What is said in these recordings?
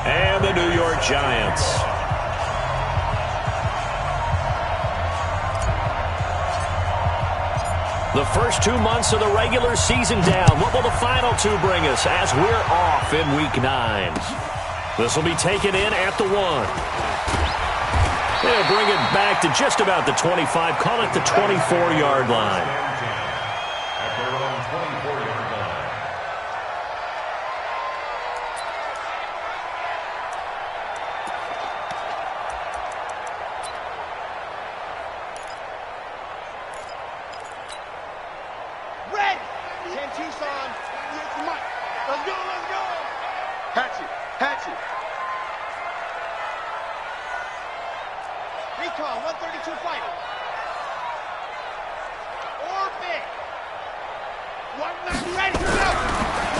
and the New York Giants. The first 2 months of the regular season down. What will the final two bring us as we're off in Week 9? This will be taken in at the 1. They'll bring it back to just about the 25. Call it the 24-yard line.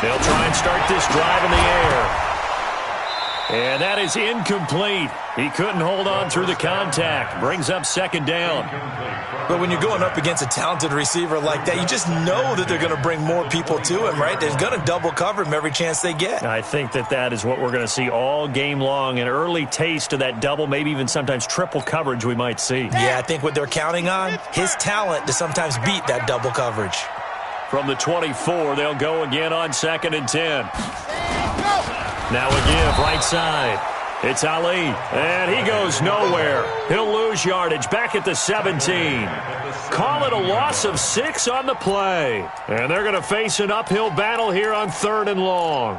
They'll try and start this drive in the air. And that is incomplete. He couldn't hold on through the contact. Brings up second down. But when you're going up against a talented receiver like that, you just know that they're going to bring more people to him, right? They're going to double cover him every chance they get. I think that is what we're going to see all game long. An early taste of that double, maybe even sometimes triple coverage we might see. Yeah, I think what they're counting on, his talent to sometimes beat that double coverage. From the 24, they'll go again on 2nd and 10. Now a give right side. It's Ali, and he goes nowhere. He'll lose yardage back at the 17. Call it a loss of 6 on the play. And they're going to face an uphill battle here on 3rd and long.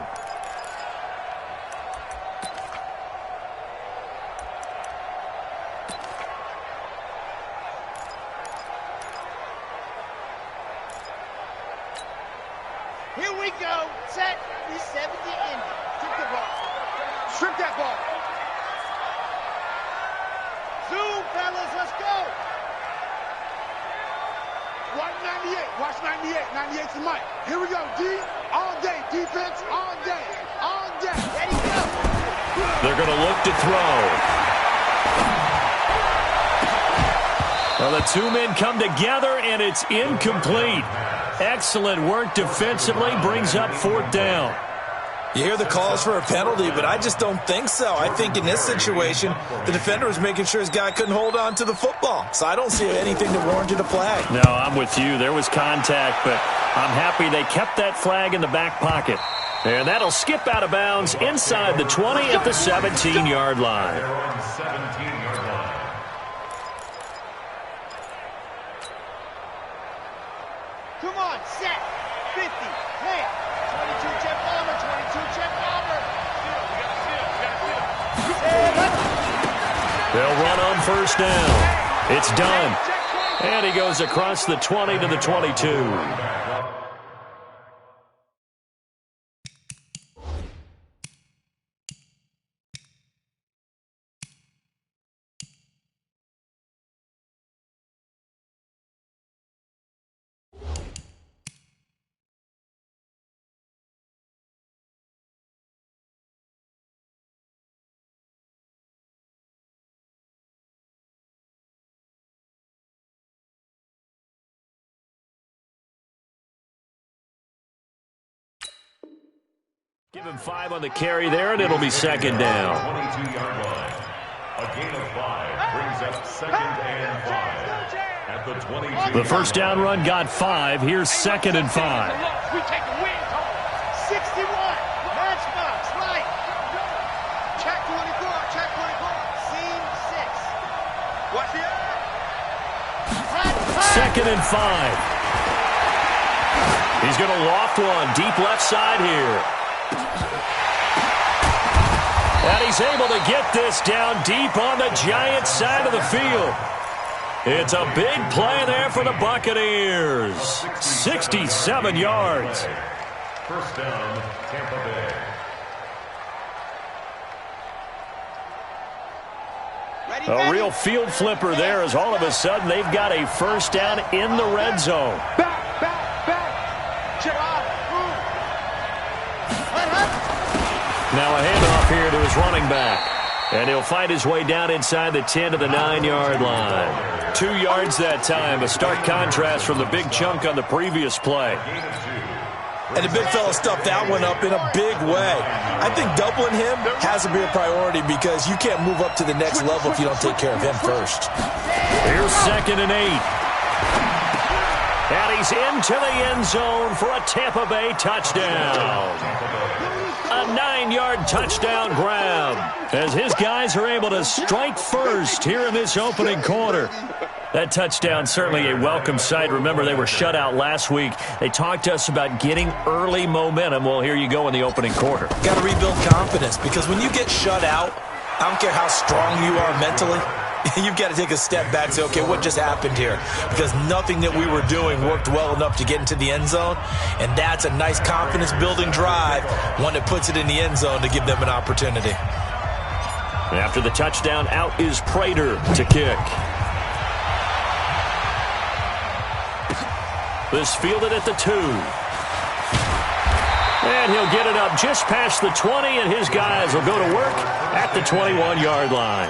Here we go. Set. We 70 in. Strip the ball. Strip that ball. Zoom, fellas. Let's go. Watch 98. Watch 98. 98's the mic. Here we go. D. All day. Defense. All day. All day. Ready, go. They're going to look to throw. Well, the two men come together, and it's incomplete. Excellent work defensively, brings up 4th down. You hear the calls for a penalty, but I just don't think so. I think in this situation, the defender was making sure his guy couldn't hold on to the football. So I don't see anything that warranted a flag. No, I'm with you. There was contact, but I'm happy they kept that flag in the back pocket. And that'll skip out of bounds inside the 20 at the 17-yard line. Come on, set. 50, clear. 22 check bomber, 22 check bomber. They'll run on 1st down. It's done. And he goes across the 20 to the 22. Give him 5 on the carry there, and it'll be 2nd down. 22-yard line. A gain of 5 brings up 2nd and 5 at the 22. The first down run got 5. Here's 2nd and 5. We take the win. 61. Matchbox, right. Check 24. Check 24. Seam 6. What's the other? 2nd and 5. He's going to loft one deep left side here. And he's able to get this down deep on the Giants side of the field. It's a big play there for the Buccaneers. 67 yards. First down, Tampa Bay. A real field flipper there as all of a sudden they've got a first down in the red zone. Back. Now a handoff here to his running back. And he'll fight his way down inside the 10 to the 9-yard line. 2 yards that time, a stark contrast from the big chunk on the previous play. And the big fella stuffed that one up in a big way. I think doubling him has to be a priority because you can't move up to the next level if you don't take care of him first. Here's 2nd and 8. And he's into the end zone for a Tampa Bay touchdown. A 9-yard touchdown grab as his guys are able to strike first here in this opening quarter. That touchdown certainly a welcome sight. Remember, they were shut out last week. They talked to us about getting early momentum. Well, here you go in the opening quarter. Got to rebuild confidence because when you get shut out, I don't care how strong you are mentally, you've got to take a step back and say, okay, what just happened here? Because nothing that we were doing worked well enough to get into the end zone, and that's a nice confidence-building drive, one that puts it in the end zone to give them an opportunity. After the touchdown, out is Prater to kick. This fielded at the 2. And he'll get it up just past the 20, and his guys will go to work at the 21-yard line.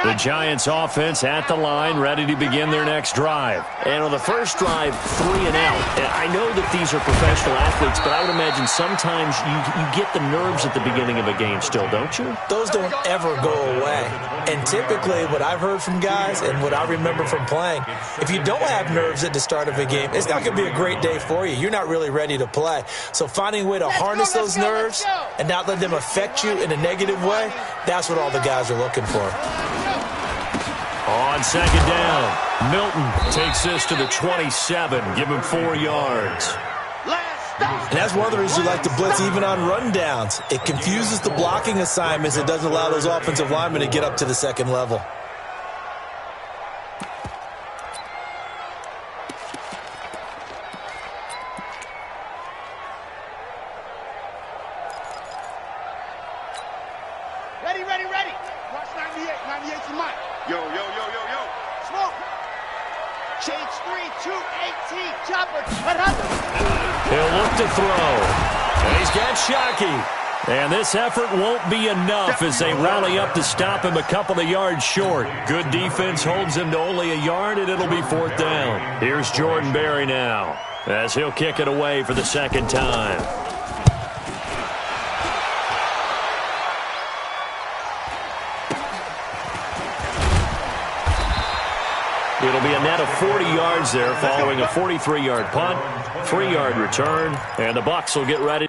The Giants offense at the line, ready to begin their next drive. And on the first drive, 3 and out. And I know that these are professional athletes, but I would imagine sometimes you get the nerves at the beginning of a game still, don't you? Those don't ever go away. And typically what I've heard from guys and what I remember from playing, if you don't have nerves at the start of a game, it's not going to be a great day for you. You're not really ready to play. So finding a way to harness those nerves and not let them affect you in a negative way, that's what all the guys are looking for. On 2nd down, Milton takes this to the 27, give him 4 yards. And that's one of the reasons you like to blitz even on rundowns. It confuses the blocking assignments. It doesn't allow those offensive linemen to get up to the second level. Ready. Watch 98. 98's the mic. Yo. Smoke. Change 3, 2, 18. Chopper. He'll look to throw. And he's got Shockey. And this effort won't be enough as they rally up to stop him a couple of yards short. Good defense holds him to only a yard, and it'll be 4th down. Here's Jordan Berry now as he'll kick it away for the 2nd time. It'll be a net of 40 yards there following a 43-yard punt, 3-yard return, and the Bucs will get ready.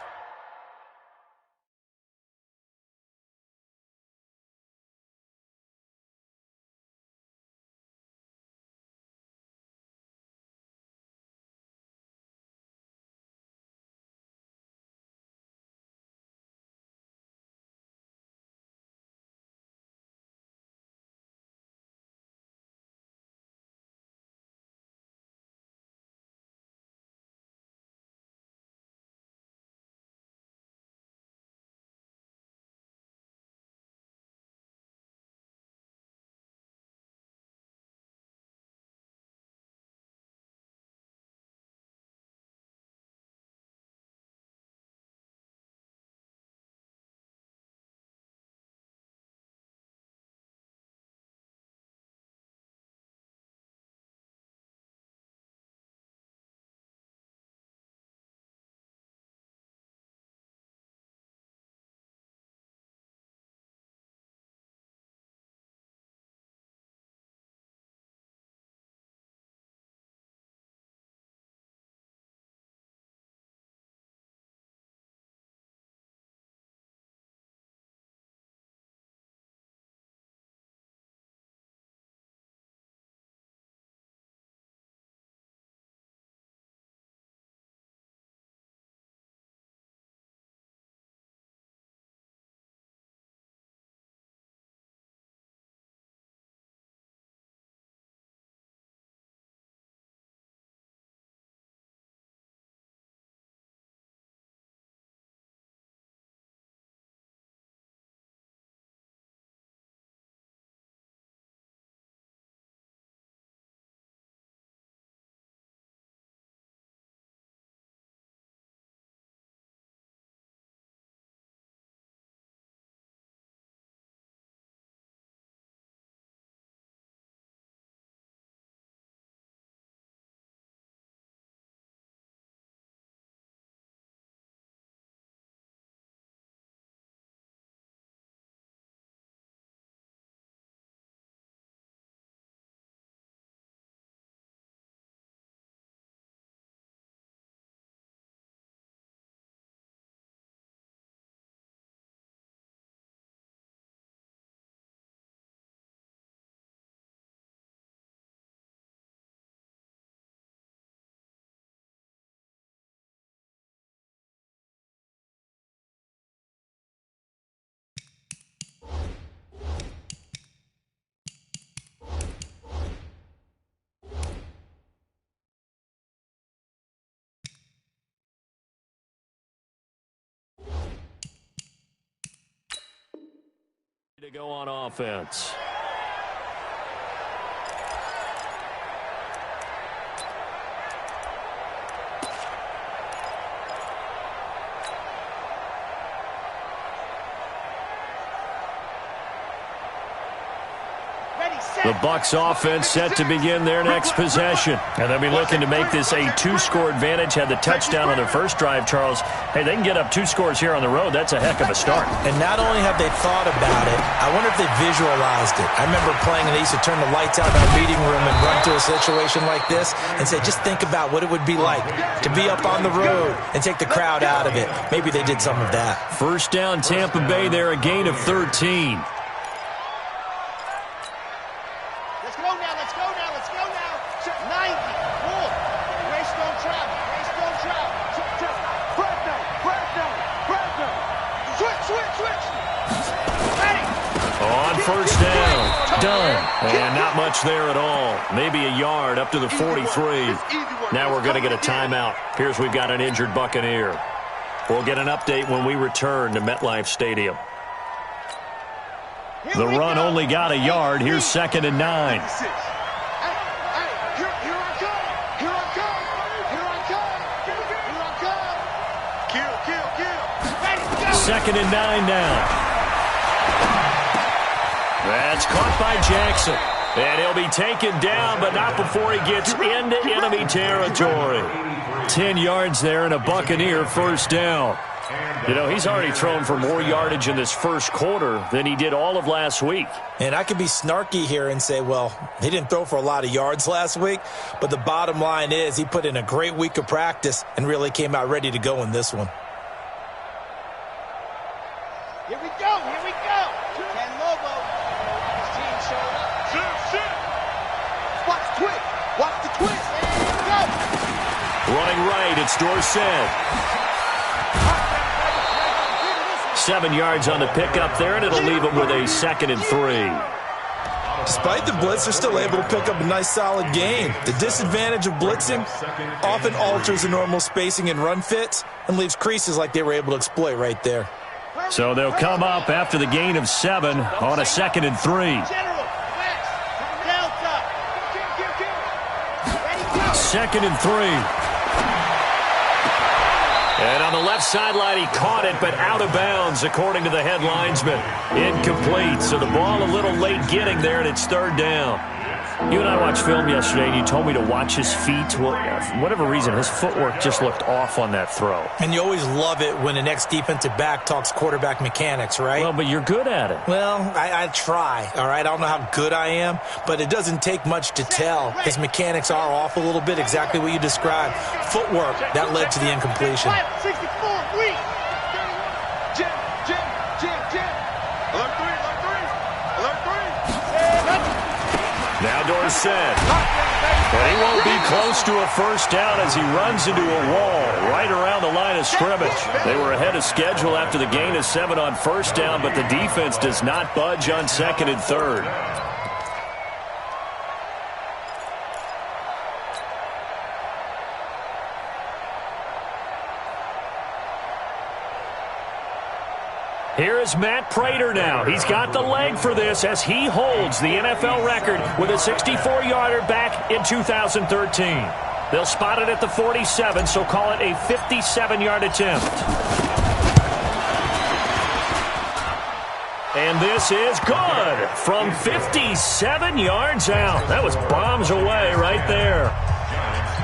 Go on offense. The Bucs offense set to begin their next possession. And they'll be looking to make this a two-score advantage. Had the touchdown on their first drive, Charles. Hey, they can get up 2 scores here on the road. That's a heck of a start. And not only have they thought about it, I wonder if they visualized it. I remember playing and they used to turn the lights out in our meeting room and run through a situation like this and say, just think about what it would be like to be up on the road and take the crowd out of it. Maybe they did some of that. First down, Tampa Bay there, a gain of 13. On first down, done. And not much there at all. Maybe a yard up to the 43. Now we're going to get a timeout. Here's we've got an injured Buccaneer. We'll get an update when we return to MetLife Stadium. The run only got a yard. Here's 2nd and 9. Second and 9 now. That's caught by Jackson. And he'll be taken down, but not before he gets into enemy territory. 10 yards there and a Buccaneer first down. You know, he's already thrown for more yardage in this first quarter than he did all of last week. And I could be snarky here and say, well, he didn't throw for a lot of yards last week, but the bottom line is he put in a great week of practice and really came out ready to go in this one. Here we go, here we go. Ken Lobo, his team showed up. Watch the twist, watch the twist. And go. Running right, it's Dorsett. 7 yards on the pickup there, and it'll leave him with a 2nd and 3. Despite the blitz, they're still able to pick up a nice, solid gain. The disadvantage of blitzing often alters the normal spacing and run fits and leaves creases like they were able to exploit right there. So they'll come up after the gain of 7 on a 2nd and 3. 2nd and 3. And on the left sideline, he caught it, but out of bounds, according to the head linesman. Incomplete, so the ball a little late getting there, and it's 3rd down. You and I watched film yesterday, and you told me to watch his feet. Well, for whatever reason, his footwork just looked off on that throw. And you always love it when an ex-defensive back talks quarterback mechanics, right? Well, but you're good at it. Well, I try, all right? I don't know how good I am, but it doesn't take much to tell. His mechanics are off a little bit, exactly what you described. Footwork, that led to the incompletion. 64, read. Now Dorsett. But he won't be close to a first down as he runs into a wall right around the line of scrimmage. They were ahead of schedule after the gain of 7 on first down, but the defense does not budge on 2nd and 3rd. Here is Matt Prater now. He's got the leg for this as he holds the NFL record with a 64-yarder back in 2013. They'll spot it at the 47, so call it a 57-yard attempt. And this is good from 57 yards out. That was bombs away right there.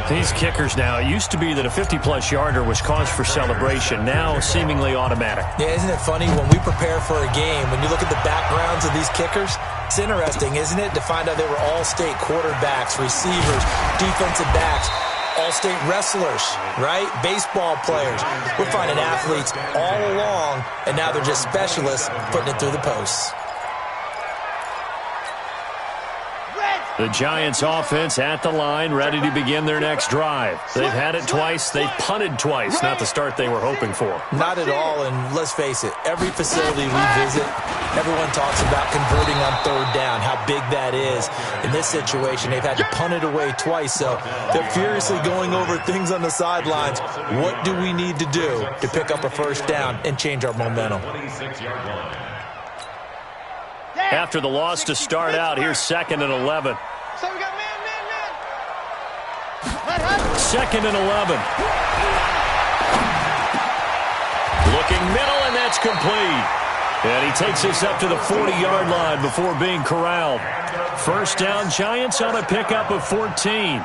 These kickers now, it used to be that a 50-plus yarder was cause for celebration. Now, seemingly automatic. Yeah, isn't it funny when we prepare for a game, when you look at the backgrounds of these kickers, it's interesting, isn't it, to find out they were all-state quarterbacks, receivers, defensive backs, all-state wrestlers, right? Baseball players. We're finding athletes all along, and now they're just specialists putting it through the posts. The Giants offense at the line, ready to begin their next drive. They've had it twice. They've punted twice. Not the start they were hoping for. Not at all, and let's face it, every facility we visit, everyone talks about converting on 3rd down, how big that is. In this situation, they've had to punt it away twice, so they're furiously going over things on the sidelines. What do we need to do to pick up a first down and change our momentum? after the loss to start out. Here's 2nd and 11. So we got man. 2nd and 11. Looking middle, and that's complete. And he takes us up to the 40-yard line before being corralled. First down, Giants on a pickup of 14.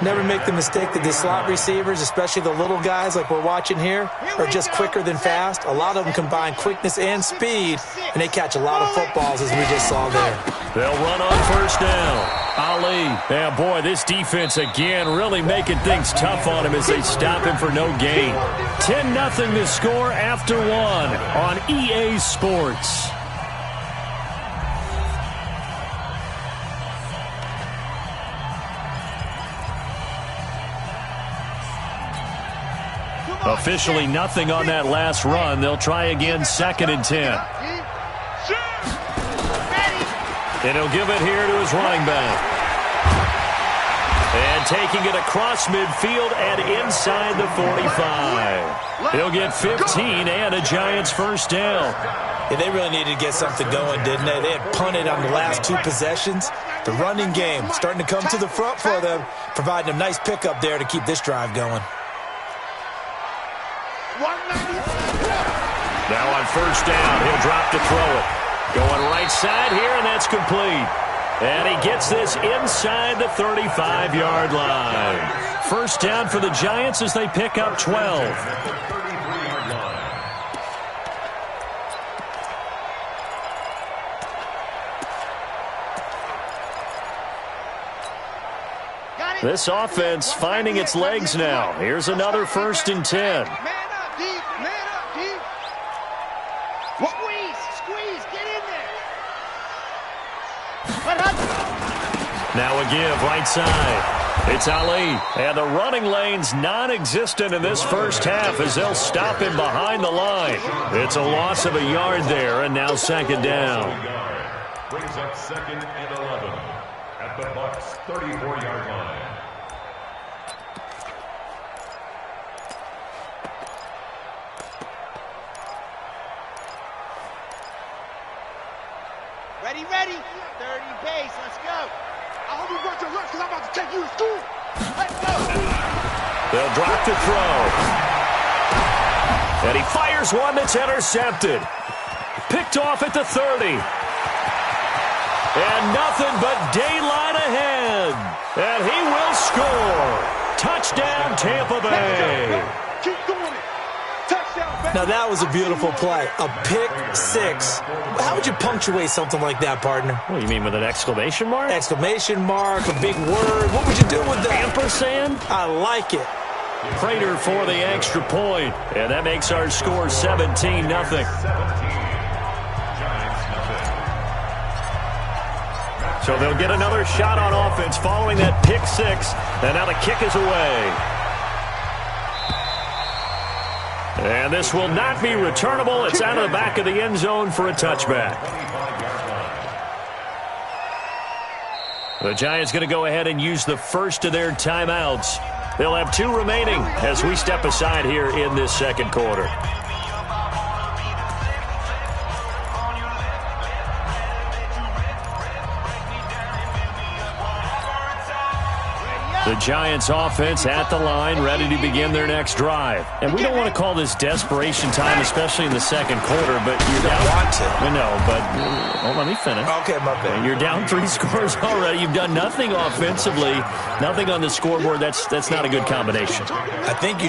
Never make the mistake that the slot receivers, especially the little guys like we're watching here, are just quicker than fast. A lot of them combine quickness and speed, and they catch a lot of footballs, as we just saw there. They'll run on first down. Ali. Yeah, boy, this defense again really making things tough on him as they stop him for no gain. 10-0 to score after 1 on EA Sports. Officially nothing on that last run. They'll try again, 2nd and 10. And he'll give it here to his running back. And taking it across midfield and inside the 45. He'll get 15 and a Giants first down. Yeah, they really needed to get something going, didn't they? They had punted on the last 2 possessions. The running game starting to come to the front for them, providing a nice pickup there to keep this drive going. Now on first down, he'll drop to throw it. Going right side here, and that's complete. And he gets this inside the 35-yard line. First down for the Giants as they pick up 12. This offense finding its legs now. Here's another 1st and 10. Now a give, right side. It's Ali. And the running lane's non-existent in this first half as they'll stop him behind the line. It's a loss of a yard there, and now 2nd down. Brings up 2nd and 11 at the Bucs' 34-yard line. Ready. 30 pace. Let's go. I hope you work your lunch because I'm about to take you to school. Let's go. They'll drop to throw. And he fires one that's intercepted. Picked off at the 30. And nothing but daylight ahead. And he will score. Touchdown, Tampa Bay. Keep doing it. Touchdown. Now, that was a beautiful play. A pick 6. How would you punctuate something like that, partner? What do you mean, with an exclamation mark? Exclamation mark, a big word. What would you do with that? Ampersand? I like it. Prater for the extra point. And that makes our score 17-0. So they'll get another shot on offense following that pick 6. And now the kick is away. And this will not be returnable. It's out of the back of the end zone for a touchback. The Giants going to go ahead and use the first of their timeouts. They'll have 2 remaining as we step aside here in this second quarter. The Giants offense at the line, ready to begin their next drive. And we don't want to call this desperation time, especially in the second quarter, but you're down. Want to. I know, but let me finish. Okay, my bad. You're down 3 scores already. You've done nothing offensively, nothing on the scoreboard. That's not a good combination. I think you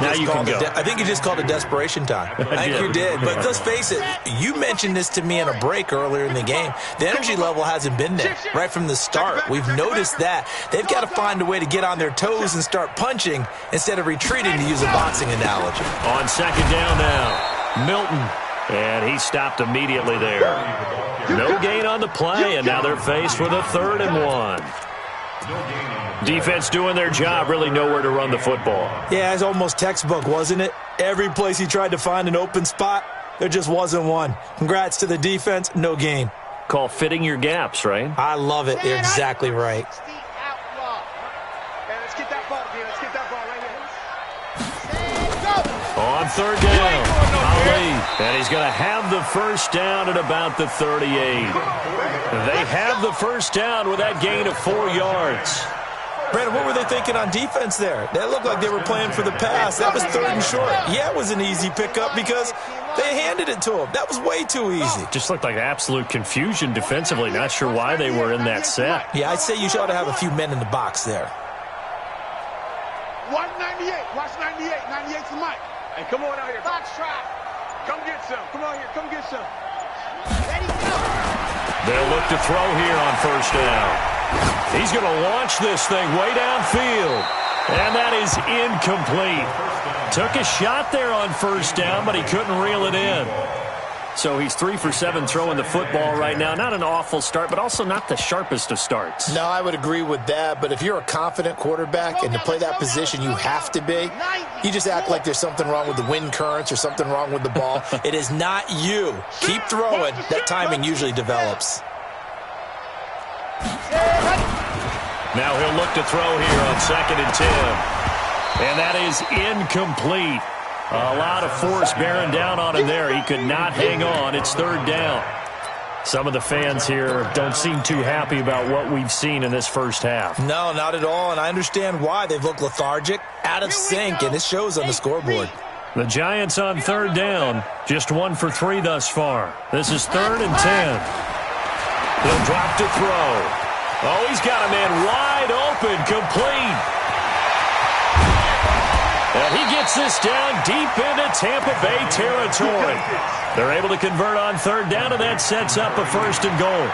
just called it desperation time. I think you did. But let's face it, you mentioned this to me in a break earlier in the game. The energy level hasn't been there right from the start. We've noticed that. They've got to find a way to get on their toes and start punching instead of retreating, to use a boxing analogy. On second down now, Milton. And he stopped immediately there. No gain on the play, and now they're faced with a 3rd and 1. Defense doing their job, really nowhere to run the football. Yeah, it's almost textbook, wasn't it? Every place he tried to find an open spot, there just wasn't one. Congrats to the defense, no gain. Call fitting your gaps, right? I love it. You're exactly right. On third down, Ali, and he's going to have the first down at about the 38. They have the first down with that gain of 4 yards. Brandon, what were they thinking on defense there? That looked like they were playing for the pass. That was third and short. Yeah, it was an easy pickup because they handed it to him. That was way too easy. Just looked like absolute confusion defensively. Not sure why they were in that set. Yeah, I'd say you ought to have a few men in the box there. 198. Watch 98. 98's the mic. Hey, come on out here. Box trap. Come get some. Come on here. Come get some. Ready, go. They'll look to throw here on first down. He's going to launch this thing way downfield. And that is incomplete. Took a shot there on first down, but he couldn't reel it in. So he's 3 for 7 throwing the football right now. Not an awful start, but also not the sharpest of starts. No, I would agree with that. But if you're a confident quarterback and to play that position, you have to be. You just act like there's something wrong with the wind currents or something wrong with the ball. It is not you. Keep throwing. That timing usually develops. Now he'll look to throw here on 2nd and 10. And that is incomplete. A lot of force bearing down on him there. He could not hang on. It's 3rd down. Some of the fans here don't seem too happy about what we've seen in this first half. No, not at all, and I understand why. They've looked lethargic, out of sync, and it shows on the scoreboard. The Giants on 3rd down, just 1 for 3 thus far. This is 3rd and 10. He'll drop to throw. Oh, he's got a man wide open, complete. And he gets this down deep into Tampa Bay territory. They're able to convert on 3rd down, and that sets up a 1st and goal.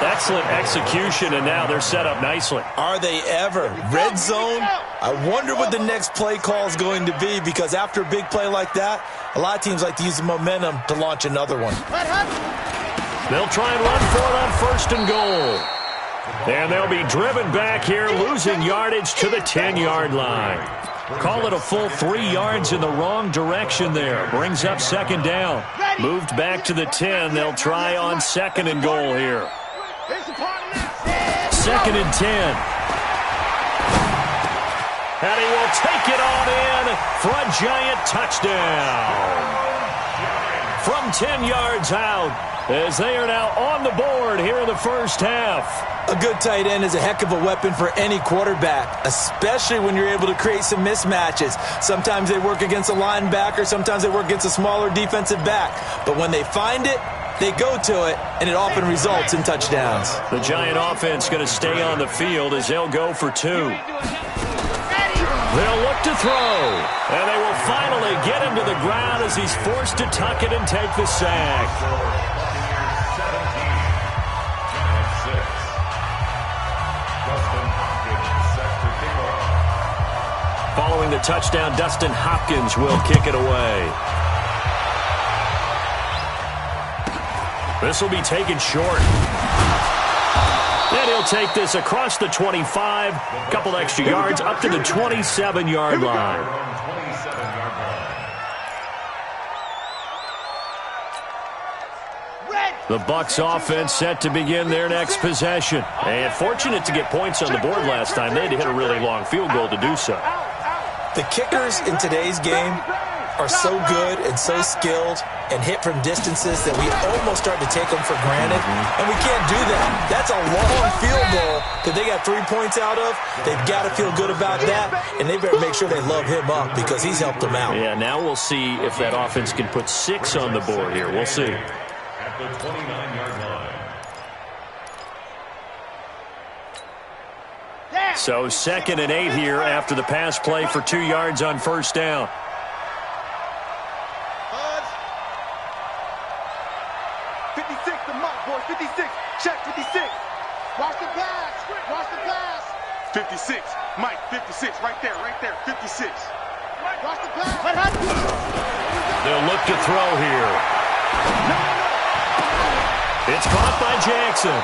Excellent execution, and now they're set up nicely. Are they ever? Red zone? I wonder what the next play call is going to be, because after a big play like that, a lot of teams like to use the momentum to launch another one. They'll try and run for it on 1st and goal. And they'll be driven back here, losing yardage to the 10-yard line. Call it a full 3 yards in the wrong direction there. Brings up 2nd down. Moved back to the 10. They'll try on 2nd and goal here. 2nd and 10. And he will take it on in for a Giant touchdown. From 10 yards out, as they are now on the board here in the first half. A good tight end is a heck of a weapon for any quarterback, especially when you're able to create some mismatches. Sometimes they work against a linebacker, sometimes they work against a smaller defensive back. But when they find it, they go to it, and it often results in touchdowns. The Giant offense going to stay on the field as they'll go for 2. They'll look to throw, and they will finally get him to the ground as he's forced to tuck it and take the sack. Following the touchdown, Dustin Hopkins will kick it away. This will be taken short. And he'll take this across the 25, a couple extra yards, up to the 27-yard line. The Bucs offense set to begin their next possession. And fortunate to get points on the board last time. They had to hit a really long field goal to do so. The kickers in today's game are so good and so skilled and hit from distances that we almost start to take them for granted, and we can't do that. That's a long field goal that they got 3 points out of. They've got to feel good about that, and they better make sure they love him up because he's helped them out. Yeah, now we'll see if that offense can put 6 on the board here. We'll see. At the 29-yard line. So 2nd and 8 here after the pass play for 2 yards on first down. 56, the mark, boys. 56. Check 56. Watch the pass. Watch the pass. 56. Mike, 56. Right there, 56. Watch the pass. They'll look to throw here. It's caught by Jackson.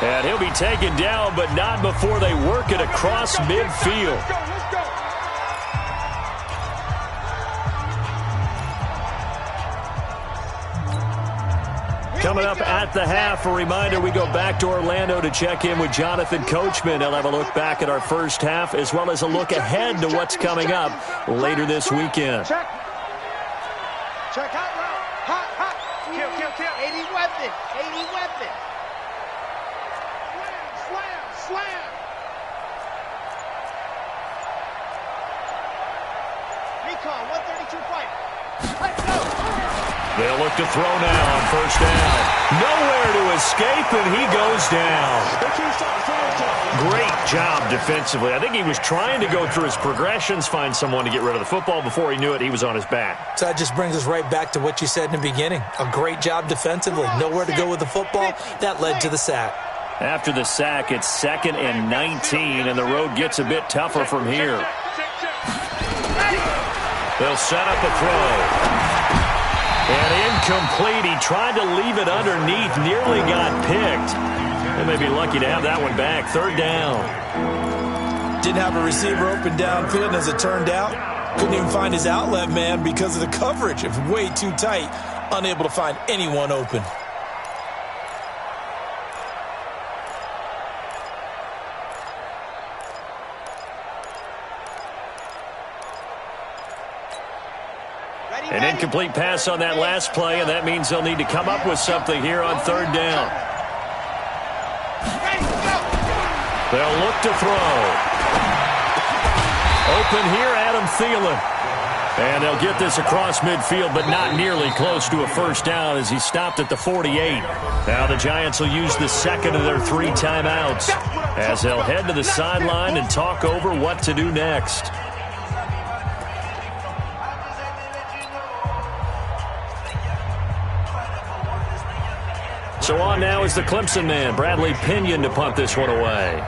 And he'll be taken down, but not before they work it across midfield. Let's go. Coming up at the half, a reminder, we go back to Orlando to check in with Jonathan Coachman. He'll have a look back at our first half, as well as a look ahead to what's coming up later this weekend. Check hot route. Hot, hot. Kill, kill, kill. 80 weapon. 80 weapon. Slam, slam. Recon, 132 fight. Let's go. They'll look to throw now on first down. Nowhere to escape, and he goes down. Great job defensively. I think he was trying to go through his progressions, find someone to get rid of the football. Before he knew it, he was on his back. So that just brings us right back to what you said in the beginning. A great job defensively. Nowhere to go with the football. That led to the sack. After the sack, it's 2nd and 19, and the road gets a bit tougher from here. They'll set up a throw. And incomplete. He tried to leave it underneath, nearly got picked. They may be lucky to have that one back. 3rd down. Didn't have a receiver open downfield, and as it turned out, couldn't even find his outlet man because of the coverage. It was way too tight, unable to find anyone open. An incomplete pass on that last play, and that means they'll need to come up with something here on 3rd down. They'll look to throw. Open here, Adam Thielen. And they'll get this across midfield, but not nearly close to a first down as he stopped at the 48. Now the Giants will use the 2nd of their 3 timeouts as they'll head to the sideline and talk over what to do next. So on now is the Clemson man, Bradley Pinion, to punt this one away.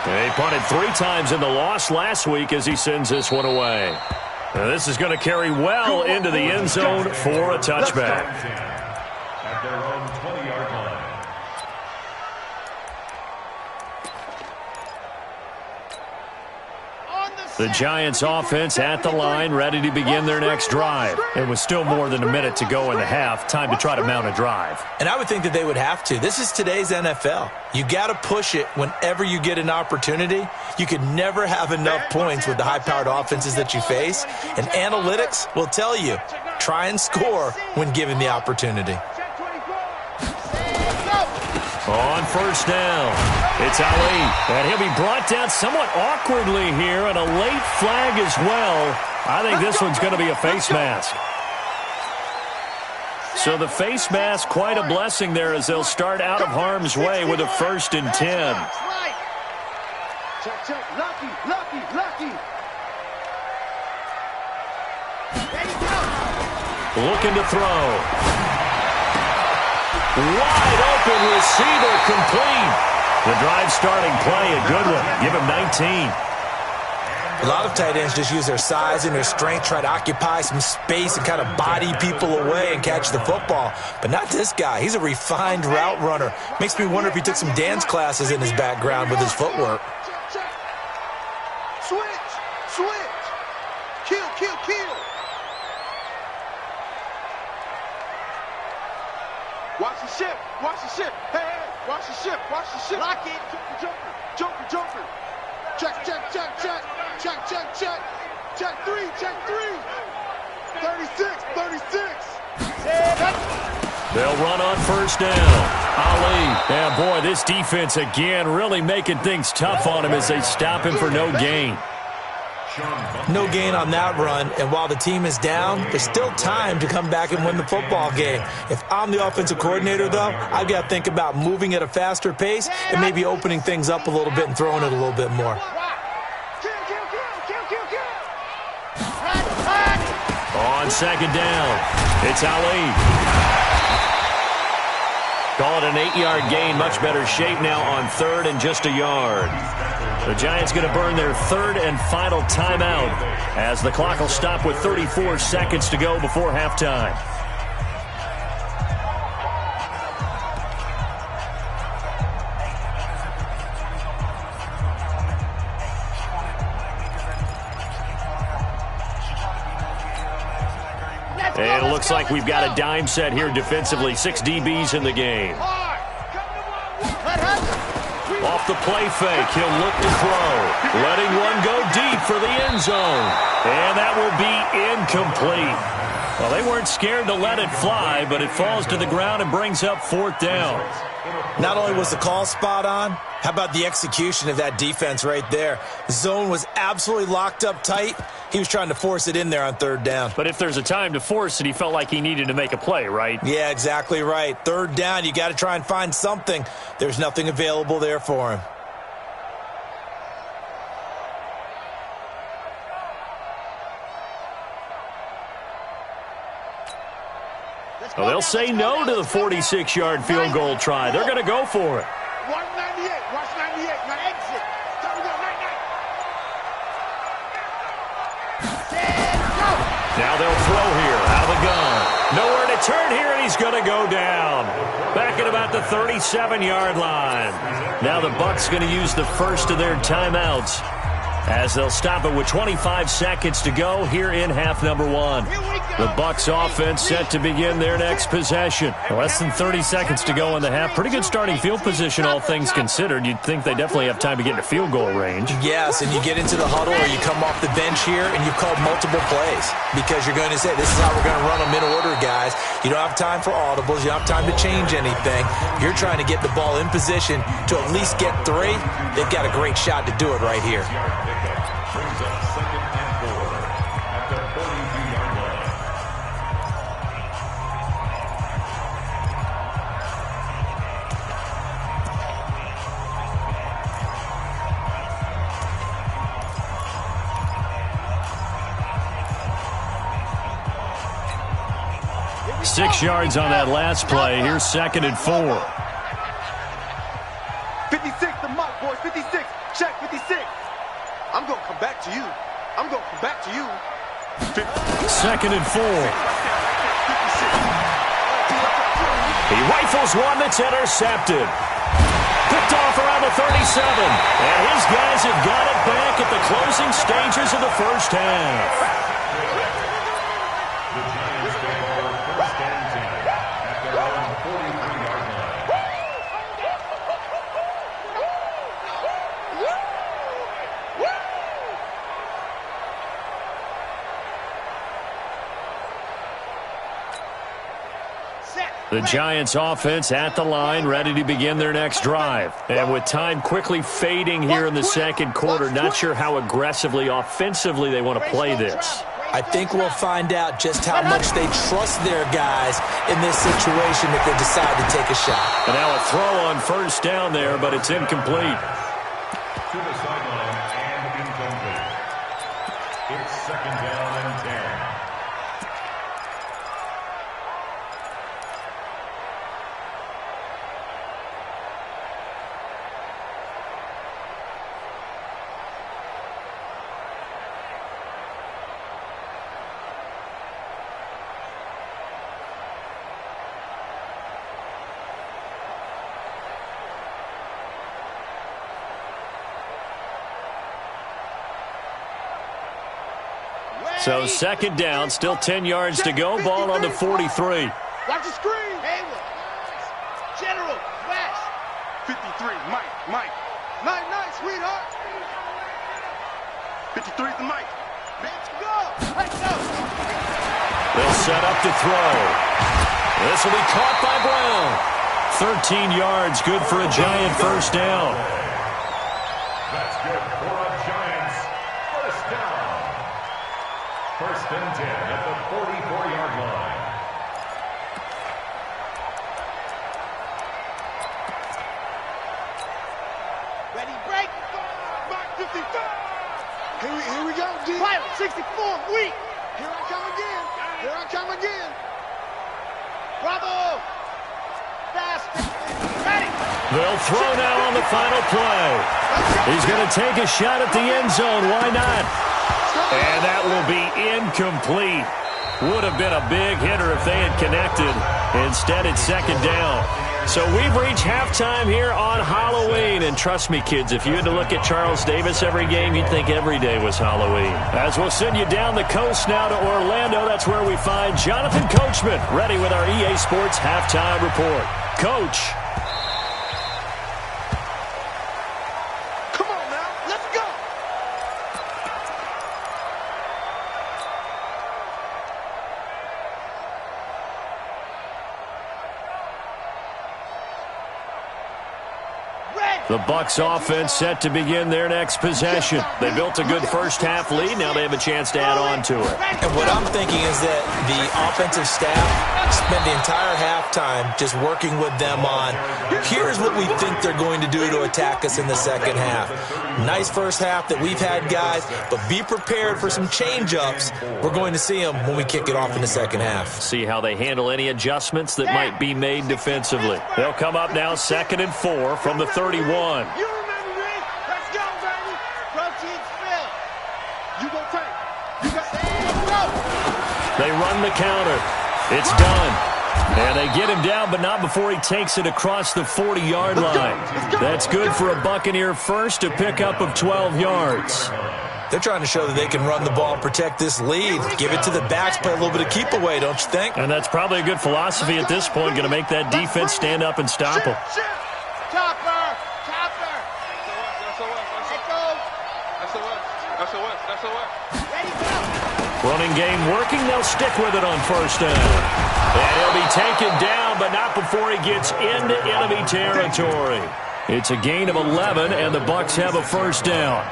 He punted 3 times in the loss last week as he sends this one away. Now this is going to carry well into the end zone for a touchback. At their own 20-yard line. The Giants offense at the line, ready to begin their next drive. And with still more than a minute to go in the half, time to try to mount a drive. And I would think that they would have to. This is today's NFL. You got to push it whenever you get an opportunity. You could never have enough points with the high-powered offenses that you face. And analytics will tell you, try and score when given the opportunity. On first down, it's Ali, and he'll be brought down somewhat awkwardly here, and a late flag as well. I think this one's going to be a face mask. So the face mask, quite a blessing there as they'll start out of harm's way with a 1st and 10. Check, check. Lucky, lucky, lucky. Looking to throw. Wide open receiver, complete. The drive starting play, a good one. Give him 19. A lot of tight ends just use their size and their strength, try to occupy some space and kind of body people away and catch the football. But not this guy. He's a refined route runner. Makes me wonder if he took some dance classes in his background with his footwork. Switch, switch. Kill, kill, kill. Watch the ship, watch the ship. Hey, hey, watch the ship, watch the ship. Lock it. Joker, joker, joker. Check, check, check, check. Check, check, check. Check 3, check 3. 36, 36. They'll run on first down. Ali. Yeah, boy, this defense again really making things tough on him as they stop him for no gain. No gain on that run, and while the team is down, there's still time to come back and win the football game. If I'm the offensive coordinator, though, I've got to think about moving at a faster pace and maybe opening things up a little bit and throwing it a little bit more. On 2nd down, it's Ali. Call it an 8-yard gain. Much better shape now on 3rd and just a yard. The Giants going to burn their 3rd and final timeout as the clock will stop with 34 seconds to go before halftime. And it looks like we've got a dime set here defensively. 6 DBs in the game. Off off the play fake. He'll look to throw. Letting one go deep for the end zone. And that will be incomplete. Well, they weren't scared to let it fly, but it falls to the ground and brings up 4th down. Not only was the call spot on, how about the execution of that defense right there? The zone was absolutely locked up tight. He was trying to force it in there on 3rd down. But if there's a time to force it, he felt like he needed to make a play, right? Yeah, exactly right. 3rd down, you got to try and find something. There's nothing available there for him. Well, they'll say no to the 46-yard field goal try. They're going to go for it. Watch 98. Watch 98. Now exit. Time to go. 99. Now they'll throw here out of the gun. Nowhere to turn here, and he's going to go down. Back at about the 37-yard line. Now the Bucs going to use the first of their timeouts as they'll stop it with 25 seconds to go here in half number 1. The Bucs offense set to begin their next possession. Less than 30 seconds to go in the half. Pretty good starting field position, all things considered. You'd think they definitely have time to get into field goal range. Yes, and you get into the huddle or you come off the bench here and you've called multiple plays because you're going to say, this is how we're going to run them in order, guys. You don't have time for audibles. You don't have time to change anything. You're trying to get the ball in position to at least get 3. They've got a great shot to do it right here. Brings up 2nd and 4 at the 42-yard line. 6 yards on that last play. Here's 2nd and 4. 56, the mark, boys. 56. Check 56. I'm going to come back to you. I'm going to come back to you. 2nd and 4. He rifles one that's intercepted. Picked off around the 37. And his guys have got it back at the closing stages of the first half. The Giants take over 1st and 10 at their own 43-yard line. The Giants offense at the line, ready to begin their next drive. And with time quickly fading here in the 2nd quarter, not sure how aggressively, offensively they want to play this. I think we'll find out just how much they trust their guys in this situation if they decide to take a shot. And now a throw on 1st down there, but it's incomplete. To the sideline and incomplete. It's 2nd down and 10. So 2nd down, still 10 yards to go. Ball on the 43. Watch the screen. Hayward. General. West. 53. Mike. Night, sweetheart. 53 is the Mike. Let's go. Let's go. They'll set up to throw. This will be caught by Brown. 13 yards, good for a Giant 1st down. That's good for a Giants 1st down. 1st and 10 at the 44-yard line. Ready, break. Mark 55. Here we go, G. Pilot 64, weak. Here I come again. Bravo. Fast. Ready. They'll throw now on the final play. He's going to take a shot at the end zone. Why not? And that will be incomplete. Would have been a big hitter if they had connected. Instead, it's 2nd down. So we've reached halftime here on Halloween. And trust me, kids, if you had to look at Charles Davis every game, you'd think every day was Halloween. As we'll send you down the coast now to Orlando, that's where we find Jonathan Coachman, ready with our EA Sports Halftime Report. Coach. The Bucs offense set to begin their next possession. They built a good first-half lead. Now they have a chance to add on to it. And what I'm thinking is that the offensive staff spent the entire halftime just working with them on, here's what we think they're going to do to attack us in the second half. Nice first half that we've had, guys, but be prepared for some change-ups. We're going to see them when we kick it off in the second half. See how they handle any adjustments that might be made defensively. They'll come up now 2nd and 4 from the 31. You remember me? Let's go, baby. Proteins filled. You go tank. You got go. They run the counter. It's done. And they get him down, but not before he takes it across the 40-yard line. That's good for a Buccaneer first, a pickup of 12 yards. They're trying to show that they can run the ball and protect this lead. Give it to the backs, play a little bit of keep away, don't you think? And that's probably a good philosophy at this point, going to make that defense stand up and stop them. Chopper. Running game working. They'll stick with it on first down. And he'll be taken down, but not before he gets into enemy territory. It's a gain of 11, and the Bucs have a first down.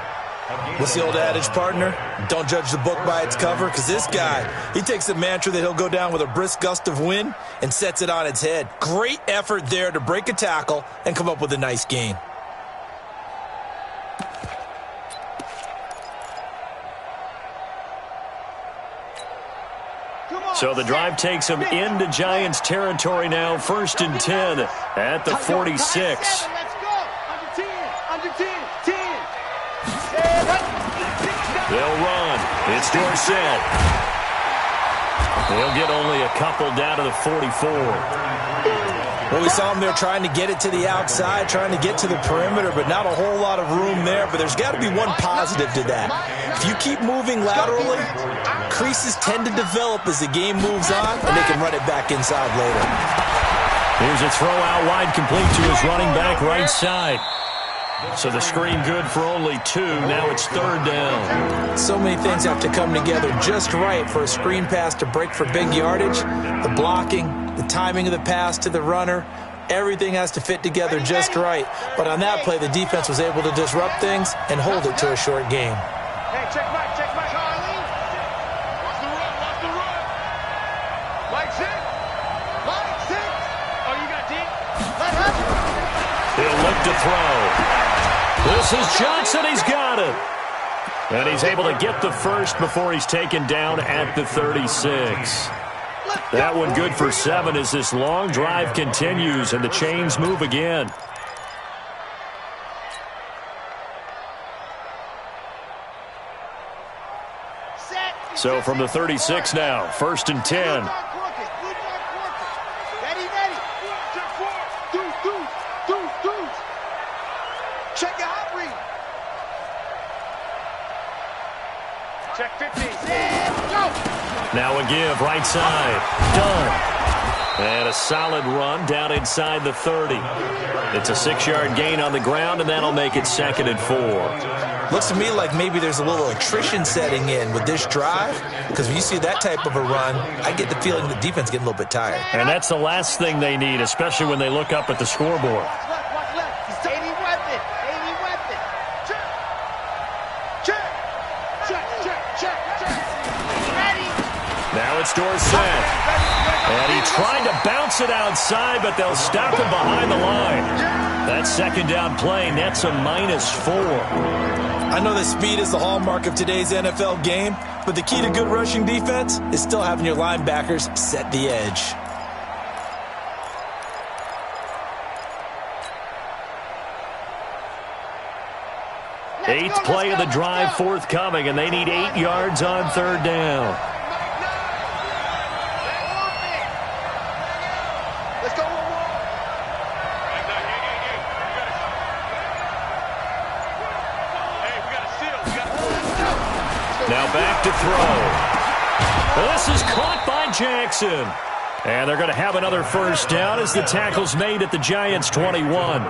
What's the old adage, partner? Don't judge the book by its cover, because this guy, he takes the mantra that he'll go down with a brisk gust of wind and sets it on its head. Great effort there to break a tackle and come up with a nice gain. So the drive takes him into Giants territory now, 1st and 10 at the 46. Let's go. Under 10. They'll run. It's Dorsett. They'll get only a couple down to the 44. Well, we saw him there trying to get it to the outside, trying to get to the perimeter, but not a whole lot of room there. But there's got to be one positive to that. If you keep moving laterally, creases tend to develop as the game moves on, and they can run it back inside later. Here's a throw out wide, complete to his running back right side. So the screen good for only 2. Now it's 3rd down. So many things have to come together just right for a screen pass to break for big yardage. The blocking, the timing of the pass to the runner, everything has to fit together just right. But on that play, the defense was able to disrupt things and hold it to a short game. Hey, check Mike. Charlie. Watch the run. Mike six. Oh, you got deep? He'll look to throw. This is Johnson. He's got it. And he's able to get the first before he's taken down at the 36. That one good for 7 as this long drive continues and the chains move again. So from the 36 now, 1st and 10. Check your hot read. Check 15. Go. Now a give, right side. Done. And a solid run down inside the 30. It's a 6-yard gain on the ground, and that'll make it 2nd and 4. Looks to me like maybe there's a little attrition setting in with this drive, because when you see that type of a run, I get the feeling the defense getting a little bit tired. And that's the last thing they need, especially when they look up at the scoreboard. Now it's Dorsett. And he tried to bounce it outside, but they'll stop him behind the line. That 2nd down play nets a -4. I know that speed is the hallmark of today's NFL game, but the key to good rushing defense is still having your linebackers set the edge. Eighth play of the drive forthcoming, and they need 8 yards on 3rd down. Let's go. Now back to throw. This is caught by Jackson. And they're going to have another first down as the tackle's made at the Giants' 21.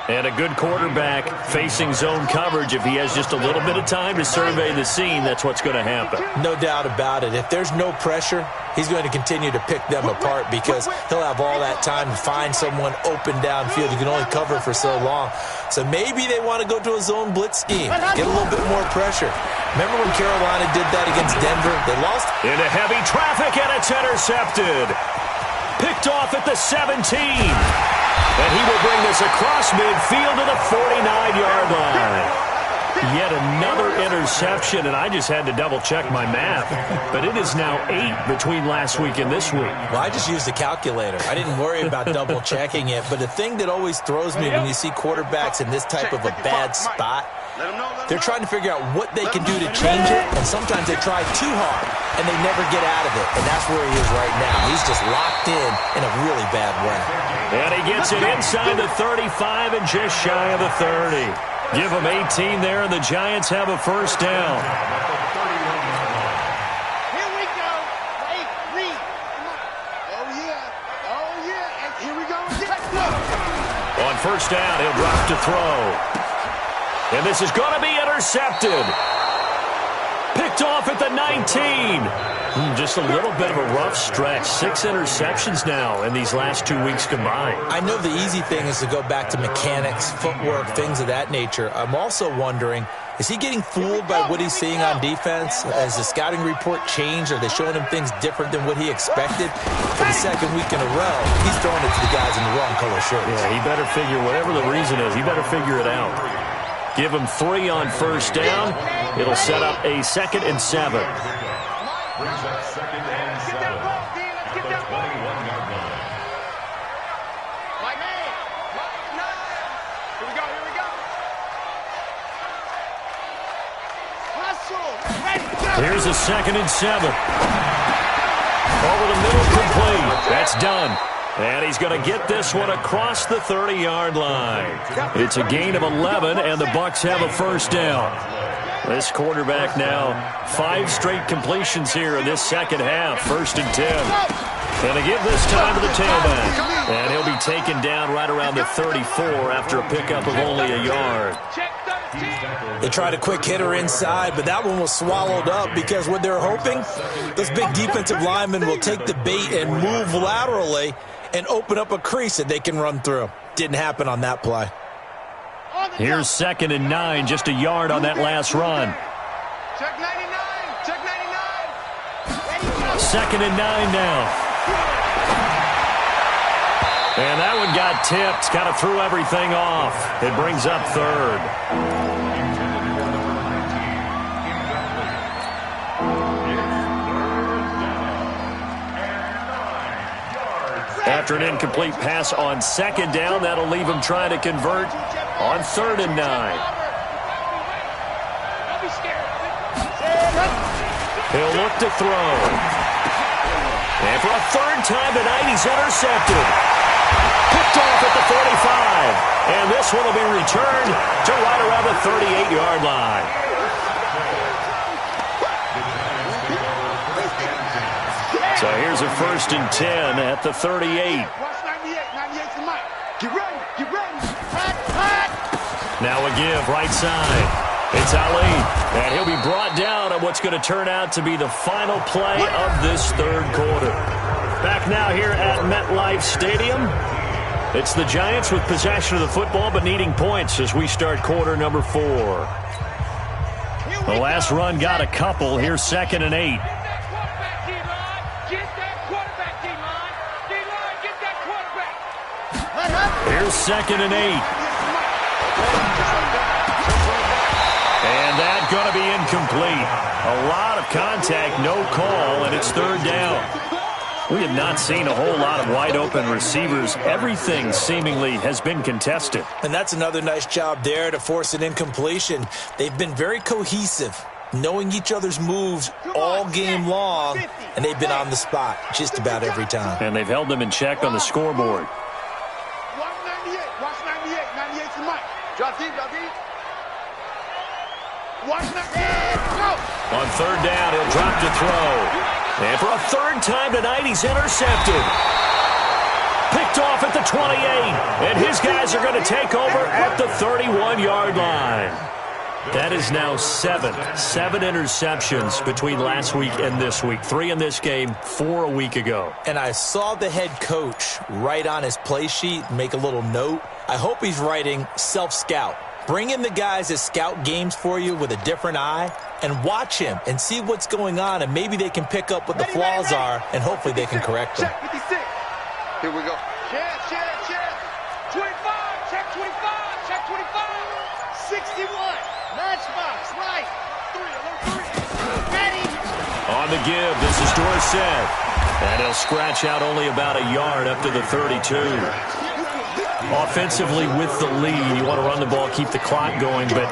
And a good quarterback facing zone coverage, if he has just a little bit of time to survey the scene, that's what's going to happen. No doubt about it. If there's no pressure, he's going to continue to pick them apart because he'll have all that time to find someone open downfield. You can only cover for so long. So maybe they want to go to a zone blitz scheme, get a little bit more pressure. Remember when Carolina did that against Denver? They lost. Into heavy traffic, and it's intercepted. Picked off at the 17. And he will bring this across midfield to the 49-yard line. Yet another interception, and I just had to double-check my math. But it is now 8 between last week and this week. Well, I just used a calculator. I didn't worry about double-checking it. But the thing that always throws me when you see quarterbacks in this type of a bad spot, they're trying to figure out what they can do to change it, and sometimes they try too hard, and they never get out of it. And that's where he is right now. He's just locked in a really bad way. And he gets it inside the 35 and just shy of the 30. Give him 18 there, and the Giants have a first down. Here we go. Hey, Reed. Oh, yeah. Oh, yeah. And here we go. On first down, he'll drop to throw. And this is going to be intercepted. Picked off at the 19. Just a little bit of a rough stretch. 6 interceptions now in these last 2 weeks combined. I know the easy thing is to go back to mechanics, footwork, things of that nature. I'm also wondering, is he getting fooled by what he's seeing on defense? Has the scouting report changed? Are they showing him things different than what he expected? For the second week in a row, he's throwing it to the guys in the wrong color shirts. Yeah, he better figure, whatever the reason is, he better figure it out. Give him 3 on first down. It'll set up a 2nd and 7. Brings up 2nd and 7. At the 21-yard line. Here we go. Here we go. Hustle. Ready, go. Here's a 2nd and 7. Over the middle, complete. That's done. And he's going to get this one across the 30-yard line. It's a gain of 11, and the Bucs have a first down. This quarterback now 5 straight completions here in this second half. 1st and 10. And they give this time to the tailback. And he'll be taken down right around the 34 after a pickup of only a yard. They tried a quick hitter inside, but that one was swallowed up because what they're hoping, those big defensive linemen will take the bait and move laterally and open up a crease that they can run through. Didn't happen on that play. Here's 2nd and 9, just a yard on that last run. Check 99. Check 99. 2nd and 9 now. And that one got tipped, kind of threw everything off. It brings up 3rd. After an incomplete pass on 2nd down, that'll leave him trying to convert on 3rd and 9. He'll look to throw. And for a 3rd time tonight, he's intercepted. Picked off at the 45. And this one will be returned to right around the 38-yard line. So here's a 1st and 10 at the 38. Watch 98. 98's the mic. Get ready. Get ready. Hot. Now a give, right side. It's Ali, and he'll be brought down on what's going to turn out to be the final play of this 3rd quarter. Back now here at MetLife Stadium. It's the Giants with possession of the football, but needing points as we start quarter number 4. The last run got a couple. Here's 2nd and 8. Here's 2nd and 8. And that's going to be incomplete. A lot of contact, no call, and it's 3rd down. We have not seen a whole lot of wide-open receivers. Everything seemingly has been contested. And that's another nice job there to force an incompletion. They've been very cohesive, knowing each other's moves all game long, and they've been on the spot just about every time. And they've held them in check on the scoreboard. Watch 98. Watch 98. 98's the mic. Drop deep. Drop deep. Watch 98. Go. On 3rd down, he'll drop to throw. And for a 3rd time tonight, he's intercepted. Picked Picked off at the 28. And his guys are going to take over at the 31-yard line. That is now seven interceptions between last week and this week. 3 in this game, 4 a week ago. And I saw the head coach write on his play sheet, make a little note. I hope he's writing self-scout. Bring in the guys that scout games for you with a different eye and watch him and see what's going on, and maybe they can pick up what the flaws are, and hopefully they can correct them. Check 56. Here we go. Check. 25. Check 25. Check 25. 61. Matchbox, right. 3. Ready. On the give, this is Dorsett. And he'll scratch out only about a yard up to the 32. Offensively with the lead, you want to run the ball, keep the clock going, but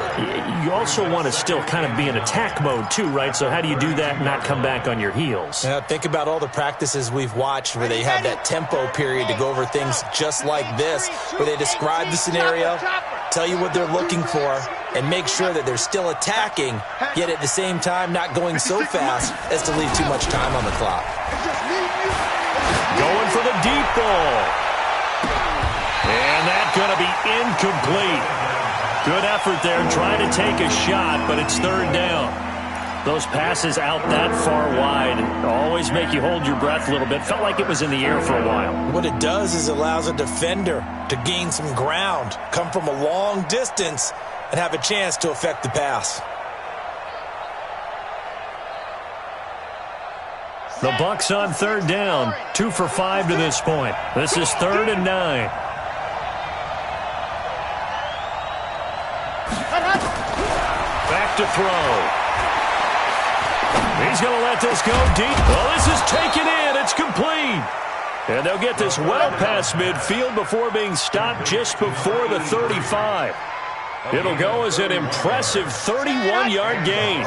you also want to still kind of be in attack mode too, right? So how do you do that and not come back on your heels? Yeah, think about all the practices we've watched where they have that tempo period to go over things just like this, where they describe the scenario, tell you what they're looking for, and make sure that they're still attacking, yet at the same time not going so fast as to leave too much time on the clock. Going for the deep ball. And that's going to be incomplete. Good effort there trying to take a shot, but it's 3rd down. Those passes out that far wide always make you hold your breath a little bit. Felt like it was in the air for a while. What it does is it allows a defender to gain some ground, come from a long distance, and have a chance to affect the pass. The Bucs on 3rd down, 2 for 5 to this point. This is 3rd and 9. Back to throw. He's going to let this go deep. Well, this is taken in. It's complete. And they'll get this well past midfield before being stopped just before the 35. It'll go as an impressive 31-yard gain.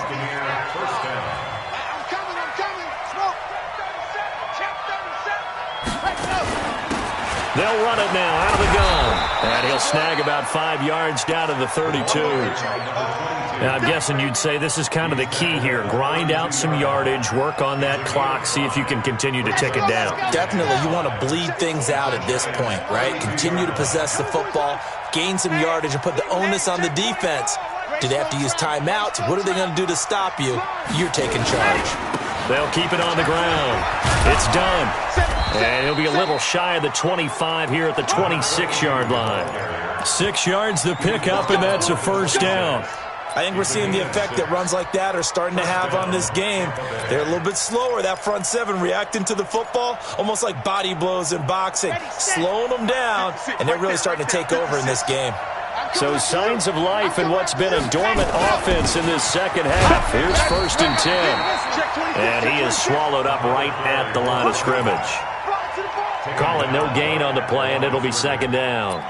They'll run it now out of the gun. And he'll snag about 5 yards down to the 32. Now, I'm guessing you'd say this is kind of the key here. Grind out some yardage, work on that clock, see if you can continue to tick it down. Definitely, you want to bleed things out at this point, right? Continue to possess the football, gain some yardage, and put the onus on the defense. Do they have to use timeouts? What are they going to do to stop you? You're taking charge. They'll keep it on the ground. It's done. And he'll be a little shy of the 25 here at the 26-yard line. 6 yards the pickup, and that's a 1st down. I think we're seeing the effect that runs like that are starting to have on this game. They're a little bit slower, that front 7, reacting to the football, almost like body blows in boxing, slowing them down, and they're really starting to take over in this game. So signs of life in what's been a dormant offense in this second half. Here's 1st and 10. And he is swallowed up right at the line of scrimmage. Call it no gain on the play, and it'll be 2nd down.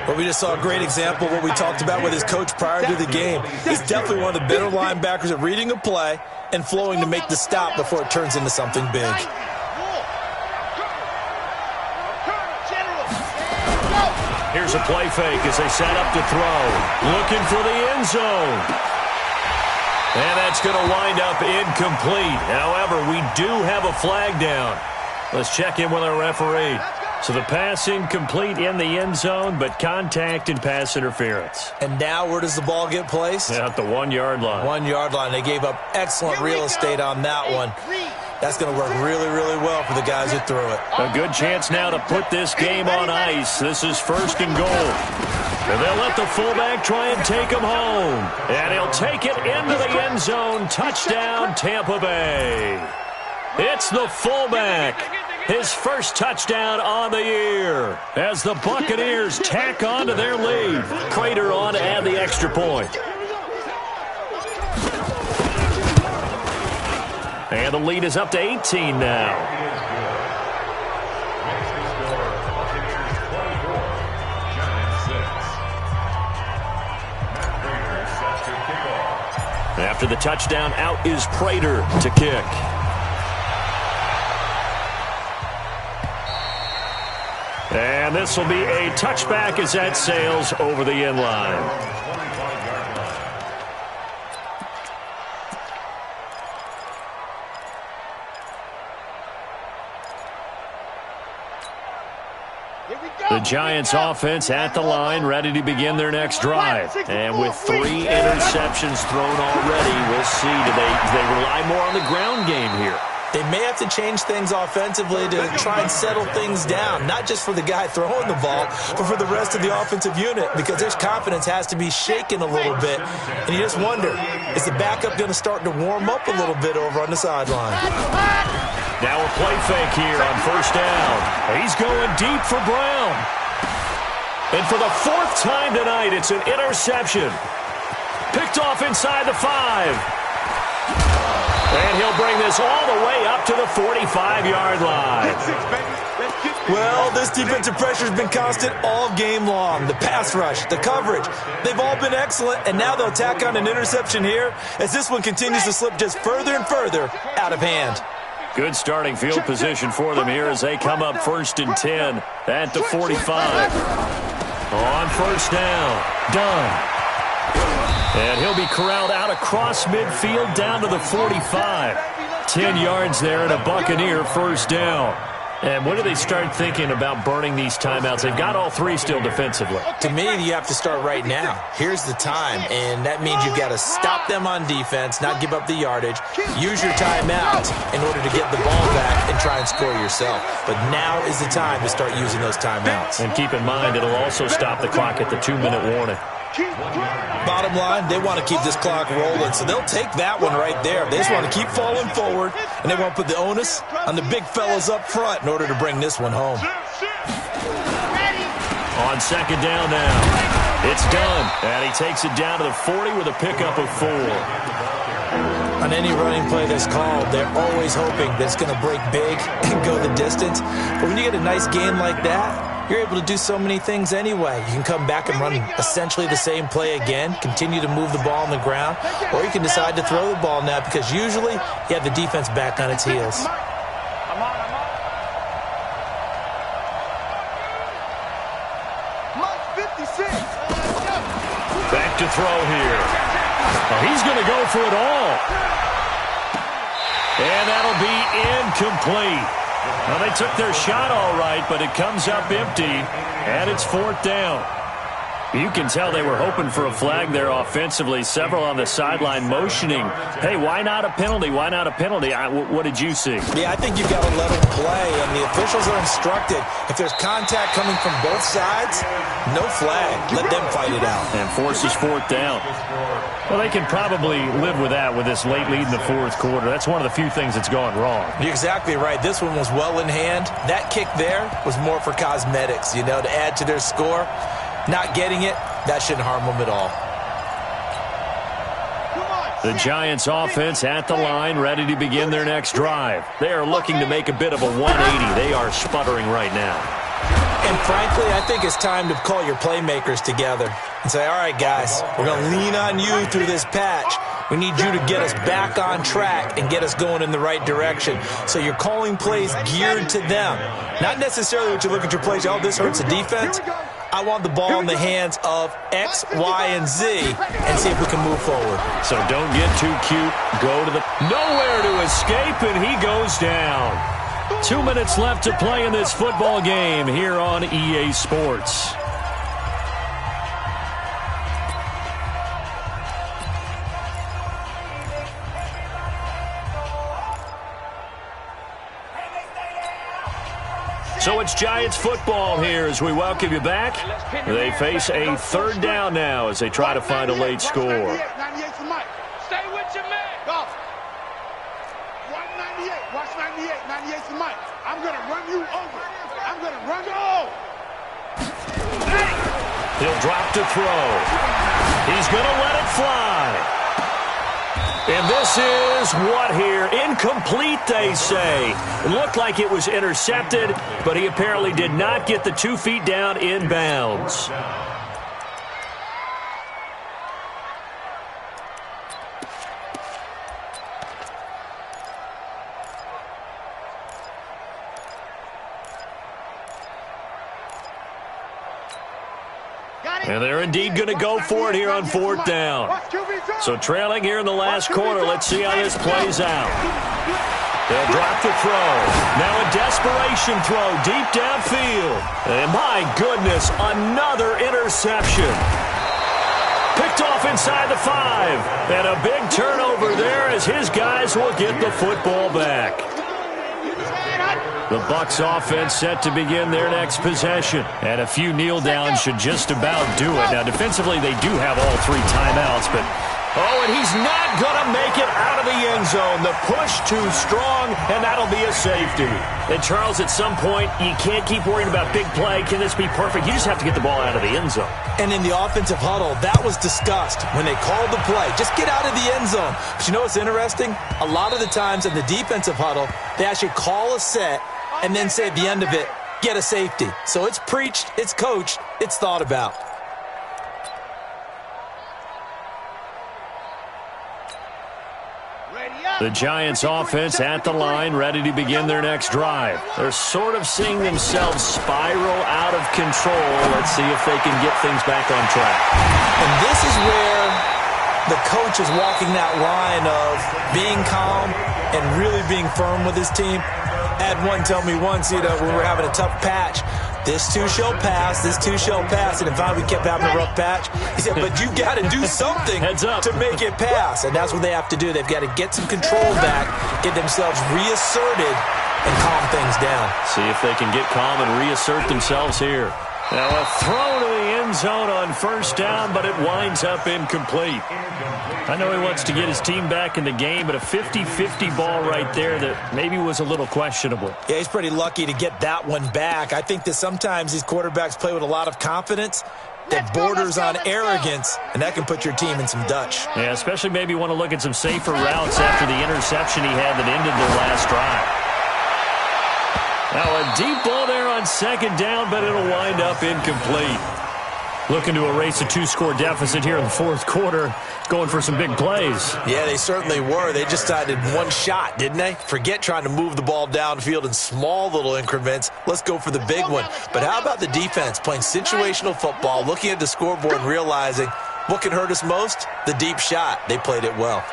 But we just saw a great example of what we talked about with his coach prior to the game. He's definitely one of the better linebackers at reading a play and flowing to make the stop before it turns into something big. Here's a play fake as they set up to throw. Looking for the end zone. And that's going to wind up incomplete. However, we do have a flag down. Let's check in with our referee. So the pass incomplete in the end zone, but contact and pass interference. And now where does the ball get placed? Yeah, at the 1-yard line. 1-yard line. They gave up excellent real estate on that one. That's going to work really, really well for the guys who threw it. A good chance now to put this game on ice. This is 1st and goal. And they'll let the fullback try and take him home. And he'll take it into the end zone. Touchdown, Tampa Bay. It's the fullback. His first touchdown on the year as the Buccaneers tack on to their lead. Prater on to add the extra point. And the lead is up to 18 now. After the touchdown, out is Prater to kick. And this will be a touchback as that sails over the end line. Giants offense at the line, ready to begin their next drive. And with 3 interceptions thrown already, we'll see. Do they rely more on the ground game here? They may have to change things offensively to try and settle things down, not just for the guy throwing the ball, but for the rest of the offensive unit, because their confidence has to be shaken a little bit. And you just wonder, is the backup going to start to warm up a little bit over on the sideline? Now a play fake here on first down. He's going deep for Brown. And for the 4th time tonight, it's an interception. Picked off inside the 5. And he'll bring this all the way up to the 45-yard line. Well, this defensive pressure has been constant all game long. The pass rush, the coverage, they've all been excellent, and now they'll tack on an interception here as this one continues to slip just further and further out of hand. Good starting field position for them here as they come up 1st and 10 at the 45. On first down, done. And he'll be corralled out across midfield down to the 45. 10 yards there and a Buccaneer first down. And when do they start thinking about burning these timeouts? They've got all 3 still defensively. To me, you have to start right now. Here's the time, and that means you've got to stop them on defense, not give up the yardage, use your timeouts in order to get the ball back and try and score yourself. But now is the time to start using those timeouts. And keep in mind, it'll also stop the clock at the 2-minute warning. Bottom line, they want to keep this clock rolling, so they'll take that one right there. They just want to keep falling forward, and they want to put the onus on the big fellas up front in order to bring this one home. On second down now, it's done, and he takes it down to the 40 with a pickup of 4. On any running play that's called, they're always hoping that it's going to break big and go the distance. But when you get a nice game like that, you're able to do so many things anyway. You can come back and run essentially the same play again, continue to move the ball on the ground, or you can decide to throw the ball now because usually you have the defense back on its heels. Back to throw here. Oh, he's going to go for it all. And that'll be incomplete. Well, they took their shot all right, but it comes up empty, and it's 4th down. You can tell they were hoping for a flag there offensively. Several on the sideline motioning, hey, why not a penalty? Why not a penalty? What did you see? Yeah, I think you've got to let them play, and the officials are instructed. If there's contact coming from both sides, no flag. Let them fight it out. And forces 4th down. Well, they can probably live with that with this late lead in the 4th quarter. That's one of the few things that's gone wrong. You're exactly right. This one was well in hand. That kick there was more for cosmetics, to add to their score. Not getting it, that shouldn't harm them at all. The Giants offense at the line, ready to begin their next drive. They are looking to make a bit of a 180. They are sputtering right now. And frankly, I think it's time to call your playmakers together and say, all right, guys, we're going to lean on you through this patch. We need you to get us back on track and get us going in the right direction. So you're calling plays geared to them. Not necessarily what you look at your plays, oh, this hurts the defense. I want the ball in the hands of X, Y, and Z and see if we can move forward. So don't get too cute. Go to the nowhere to escape, and he goes down. 2 minutes left to play in this football game here on EA Sports. So it's Giants football here as we welcome you back. They face a 3rd down now as they try to find a late score. 98 for Mike. Stay with your man. Go. 198. Watch 98. 98 for Mike. I'm going to run you over. I'm going to run you over. He'll drop to throw. He's going to let it fly. And this is what here? Incomplete, they say. It looked like it was intercepted, but he apparently did not get the 2 feet down in bounds. And they're indeed going to go for it here on 4th down. So trailing here in the last quarter, let's see how this plays out. They'll drop the throw. Now a desperation throw deep downfield. And my goodness, another interception. Picked off inside the 5. And a big turnover there as his guys will get the football back. The Bucs offense set to begin their next possession. And a few kneel downs should just about do it. Now, defensively, they do have all 3 timeouts, but oh, and he's not going to make it out of the end zone. The push too strong, and that'll be a safety. And, Charles, at some point, you can't keep worrying about big play. Can this be perfect? You just have to get the ball out of the end zone. And in the offensive huddle, that was discussed when they called the play. Just get out of the end zone. But you know what's interesting? A lot of the times in the defensive huddle, they actually call a set and then say at the end of it, get a safety. So it's preached, it's coached, it's thought about. The Giants offense at the line, ready to begin their next drive. They're sort of seeing themselves spiral out of control. Let's see if they can get things back on track. And this is where the coach is walking that line of being calm and really being firm with his team. I had one tell me once, when we were having a tough patch, this too shall pass, this too shall pass. And in fact, we kept having a rough patch. He said, but you got to do something to make it pass. And that's what they have to do. They've got to get some control back, get themselves reasserted, and calm things down. See if they can get calm and reassert themselves here. Now a throw to the end zone on first down, but it winds up incomplete. I know he wants to get his team back in the game, but a 50-50 ball right there that maybe was a little questionable. Yeah, he's pretty lucky to get that one back. I think that sometimes these quarterbacks play with a lot of confidence that borders on arrogance, and that can put your team in some Dutch. Yeah, especially maybe want to look at some safer routes after the interception he had that ended their last drive. Now a deep ball there on second down, but it'll wind up incomplete. Looking to erase a 2-score deficit here in the fourth quarter, going for some big plays. Yeah, they certainly were. They just decided one shot, didn't they? Forget trying to move the ball downfield in small little increments. Let's go for the big one. But how about the defense playing situational football, looking at the scoreboard and realizing what can hurt us most? The deep shot. They played it well.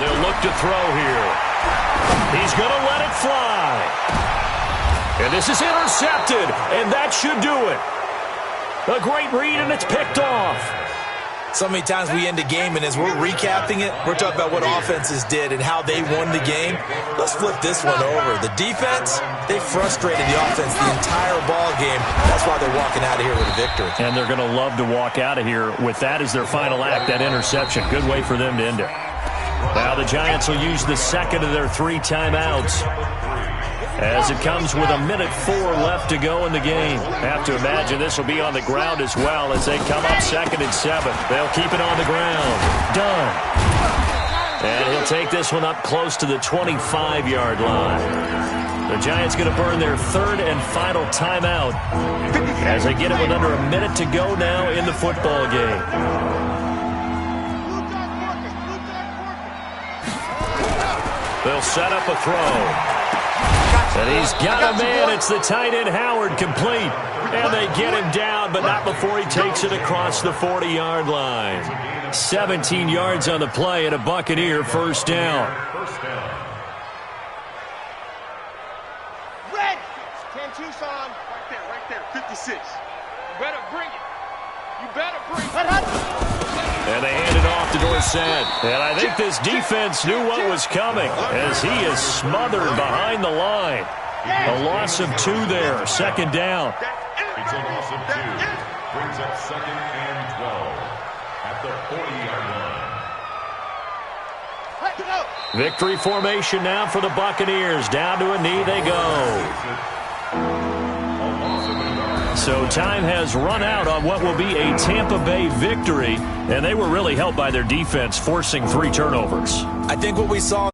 They'll look to throw here. He's going to let it fly. And this is intercepted, and that should do it. A great read, and it's picked off. So many times we end a game, and as we're recapping it, we're talking about what offenses did and how they won the game. Let's flip this one over. The defense, they frustrated the offense the entire ball game. That's why they're walking out of here with a victory. And they're going to love to walk out of here with that as their final act, that interception. Good way for them to end it. Now the Giants will use the second of their 3 timeouts as it comes with 1:04 left to go in the game. Have to imagine this will be on the ground as well as they come up 2nd and 7. They'll keep it on the ground. Done. And he'll take this one up close to the 25-yard line. The Giants going to burn their 3rd and final timeout as they get it with under a minute to go now in the football game. They'll set up a throw. And he's got a man. It's the tight end, Howard, complete. And they get him down, but not before he takes it across the 40-yard line. 17 yards on the play and a Buccaneer first down. Red! 10 Tucson. Right there, 56. You better bring it. You better bring it. And they hand it off to Dorsett. And I think this defense knew what was coming as he is smothered behind the line. A loss of 2 there, 2nd down. It's a loss of 2. Brings up 2nd and 12 at the 40-yard line. Victory formation now for the Buccaneers. Down to a knee they go. So time has run out on what will be a Tampa Bay victory, and they were really helped by their defense forcing 3 turnovers. I think what we saw